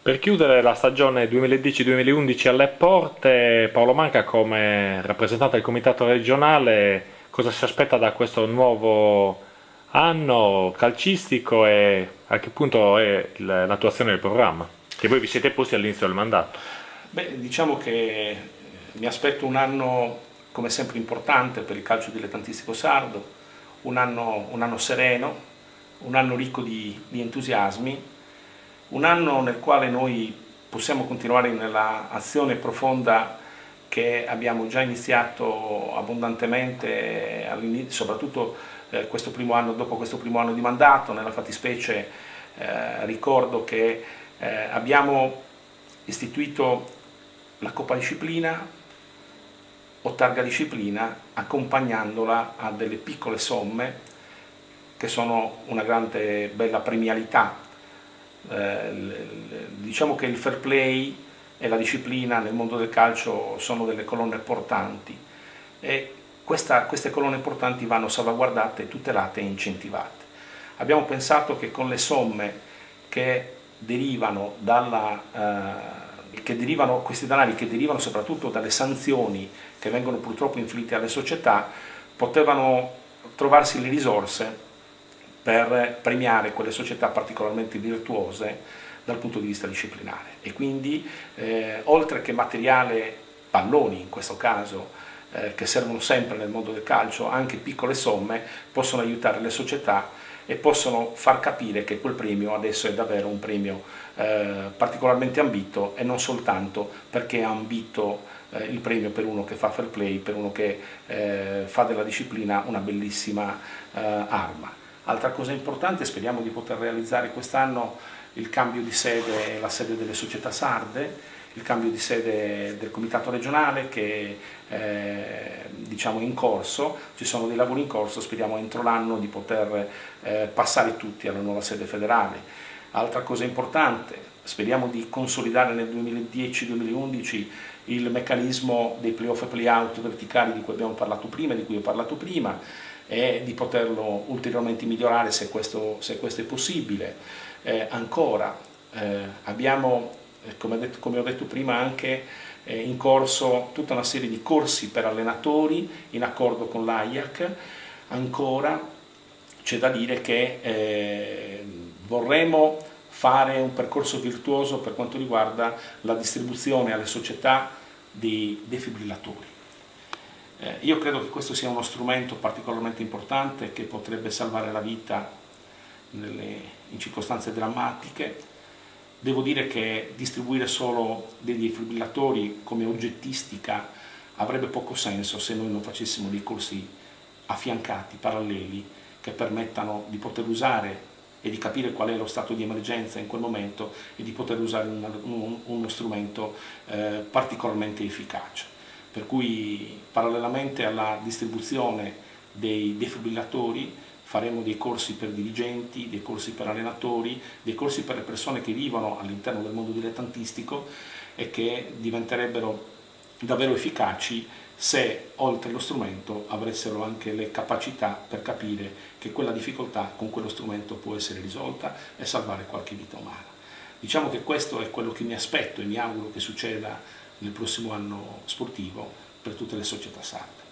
Per chiudere la stagione 2010-2011 alle porte, Paolo Manca come rappresentante del comitato regionale, cosa si aspetta da questo nuovo anno calcistico e a che punto è l'attuazione del programma? Che voi vi siete posti all'inizio del mandato. Beh, diciamo che mi aspetto un anno come sempre importante per il calcio dilettantistico sardo, un anno sereno, un anno ricco di entusiasmi, un anno nel quale noi possiamo continuare nella azione profonda che abbiamo già iniziato abbondantemente, soprattutto questo primo anno, dopo questo primo anno di mandato. Nella fattispecie ricordo che abbiamo istituito la Coppa Disciplina o Targa Disciplina, accompagnandola a delle piccole somme che sono una grande bella premialità. Diciamo che il fair play e la disciplina nel mondo del calcio sono delle colonne portanti e queste colonne portanti vanno salvaguardate, tutelate e incentivate. Abbiamo pensato che con le somme che derivano questi denari che derivano soprattutto dalle sanzioni che vengono purtroppo inflitte alle società, potevano trovarsi le risorse per premiare quelle società particolarmente virtuose dal punto di vista disciplinare. E quindi oltre che materiale, palloni in questo caso, che servono sempre nel mondo del calcio, anche piccole somme possono aiutare le società e possono far capire che quel premio adesso è davvero un premio particolarmente ambito, e non soltanto perché è ambito il premio per uno che fa fair play, per uno che fa della disciplina una bellissima arma. Altra cosa importante, speriamo di poter realizzare quest'anno il cambio di sede, la sede delle società sarde, il cambio di sede del comitato regionale che diciamo è in corso. Ci sono dei lavori in corso, speriamo entro l'anno di poter passare tutti alla nuova sede federale. Altra cosa importante, speriamo di consolidare nel 2010-2011 il meccanismo dei playoff e playout verticali di cui abbiamo parlato prima, di cui ho parlato prima, e di poterlo ulteriormente migliorare se questo è possibile. Ancora abbiamo, come ho detto prima, anche in corso tutta una serie di corsi per allenatori in accordo con l'AIAC. Ancora c'è da dire che vorremmo fare un percorso virtuoso per quanto riguarda la distribuzione alle società di defibrillatori. Io credo che questo sia uno strumento particolarmente importante che potrebbe salvare la vita in circostanze drammatiche. Devo dire che distribuire solo dei defibrillatori come oggettistica avrebbe poco senso se noi non facessimo dei corsi affiancati, paralleli, che permettano di poter usare e di capire qual è lo stato di emergenza in quel momento e di poter usare uno strumento particolarmente efficace. Per cui parallelamente alla distribuzione dei defibrillatori faremo dei corsi per dirigenti, dei corsi per allenatori, dei corsi per le persone che vivono all'interno del mondo dilettantistico e che diventerebbero davvero efficaci se oltre lo strumento avessero anche le capacità per capire che quella difficoltà con quello strumento può essere risolta e salvare qualche vita umana. Diciamo che questo è quello che mi aspetto e mi auguro che succeda nel prossimo anno sportivo per tutte le società sarde.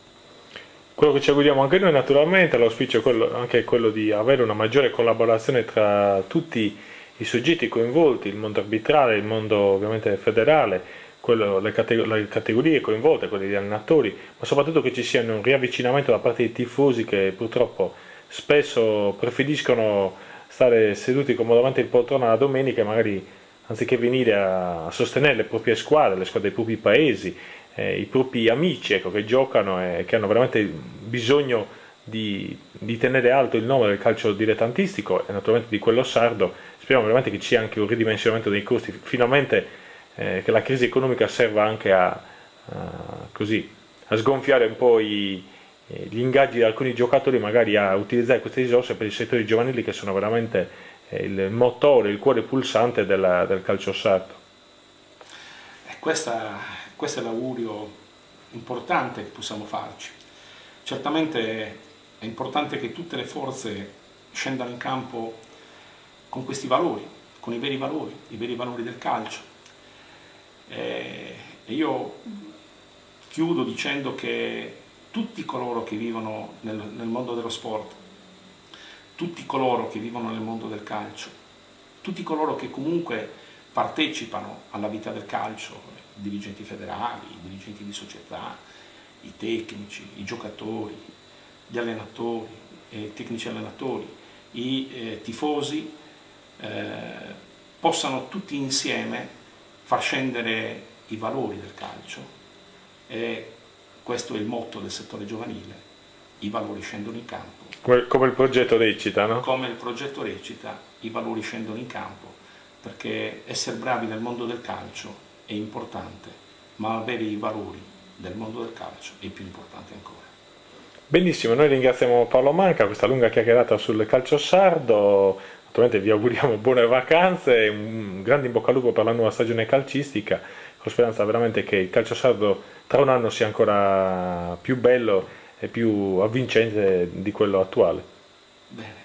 Quello che ci auguriamo anche noi naturalmente, l'auspicio è anche quello di avere una maggiore collaborazione tra tutti i soggetti coinvolti, il mondo arbitrale, il mondo ovviamente federale, le categorie coinvolte, quelle degli allenatori, ma soprattutto che ci sia un riavvicinamento da parte dei tifosi che purtroppo spesso preferiscono stare seduti comodamente in poltrona la domenica e magari anziché venire a sostenere le proprie squadre, le squadre dei propri paesi, i propri amici, ecco, che giocano e che hanno veramente bisogno di tenere alto il nome del calcio dilettantistico e naturalmente di quello sardo. Speriamo veramente che ci sia anche un ridimensionamento dei costi, finalmente che la crisi economica serva anche a sgonfiare un po' gli ingaggi di alcuni giocatori, magari a utilizzare queste risorse per i settori giovanili che sono veramente il motore, il cuore pulsante del calcio sardo. Questo è l'augurio importante che possiamo farci. Certamente è importante che tutte le forze scendano in campo con questi valori, con i veri valori del calcio. E io chiudo dicendo che tutti coloro che vivono nel mondo dello sport, tutti coloro che vivono nel mondo del calcio, tutti coloro che comunque partecipano alla vita del calcio, i dirigenti federali, i dirigenti di società, i tecnici, i giocatori, gli allenatori, i tecnici allenatori, i tifosi, possano tutti insieme far scendere i valori del calcio. E questo è il motto del settore giovanile: i valori scendono in campo. Come il progetto Recita, no? Come il progetto Recita, i valori scendono in campo, perché essere bravi nel mondo del calcio è importante, ma avere i valori del mondo del calcio è più importante ancora. Benissimo, noi ringraziamo Paolo Manca, questa lunga chiacchierata sul calcio sardo. Naturalmente vi auguriamo buone vacanze, un grande in bocca al lupo per la nuova stagione calcistica, con speranza veramente che il calcio sardo tra un anno sia ancora più bello e più avvincente di quello attuale. Bene.